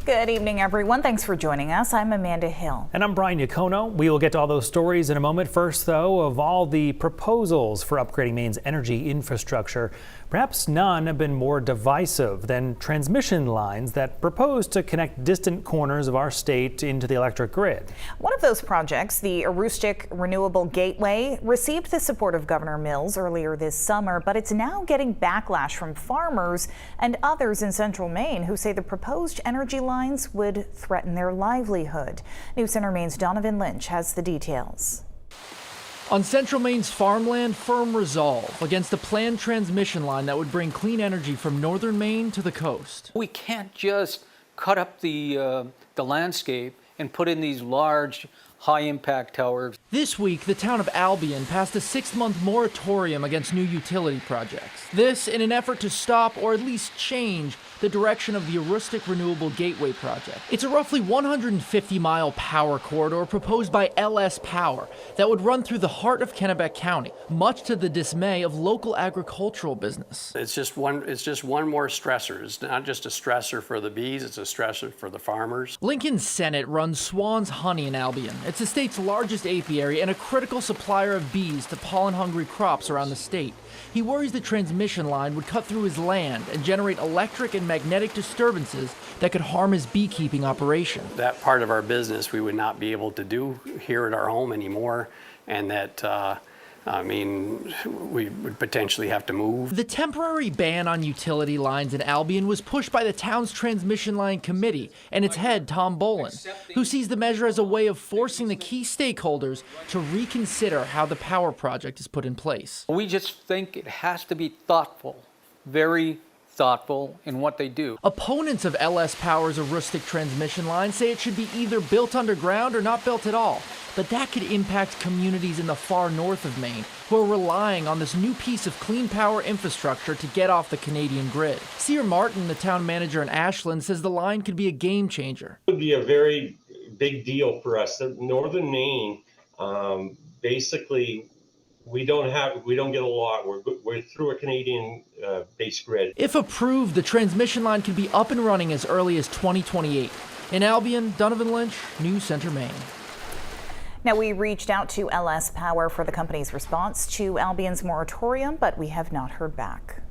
Good evening, everyone. Thanks for joining us. I'm Amanda Hill. And I'm Brian Yacono. We will get to all those stories in a moment. First, though, of all the proposals for upgrading Maine's energy infrastructure, perhaps none have been more divisive than transmission lines that propose to connect distant corners of our state into the electric grid. One of those projects, the Aroostook Renewable Gateway, received the support of Governor Mills earlier this summer, but it's now getting backlash from farmers and others in central Maine who say the proposed energy lines would threaten their livelihood. News Center Maine's Donovan Lynch has the details. On Central Maine's farmland, firm resolve against a planned transmission line that would bring clean energy from northern Maine to the coast. We can't just cut up the landscape and put in these large, high-impact towers. This week, the town of Albion passed a 6-month moratorium against new utility projects. This in an effort to stop or at least change the direction of the Aroostook Renewable Gateway project. It's a roughly 150-mile power corridor proposed by LS Power that would run through the heart of Kennebec County, much to the dismay of local agricultural business. It's just one more stressor. It's not just a stressor for the bees, it's a stressor for the farmers. Lincoln Sennett runs Swan's Honey in Albion. It's the state's largest apiary and a critical supplier of bees to pollen-hungry crops around the state. He worries the transmission line would cut through his land and generate electric and magnetic disturbances that could harm his beekeeping operation. That part of our business we would not be able to do here at our home anymore, and that we would potentially have to move. The temporary ban on utility lines in Albion was pushed by the town's transmission line committee and its head, Tom Boland, who sees the measure as a way of forcing the key stakeholders to reconsider how the power project is put in place. We just think it has to be thoughtful, very thoughtful in what they do. Opponents of LS Power's Aroostook transmission line say it should be either built underground or not built at all. But that could impact communities in the far north of Maine who are relying on this new piece of clean power infrastructure to get off the Canadian grid. Sear Martin, the town manager in Ashland, says the line could be a game changer. It would be a very big deal for us. Northern Maine, basically, we don't get a lot. We're through a Canadian base grid. If approved, the transmission line could be up and running as early as 2028. In Albion, Donovan Lynch, News Center, Maine. Now, we reached out to LS Power for the company's response to Albion's moratorium, but we have not heard back.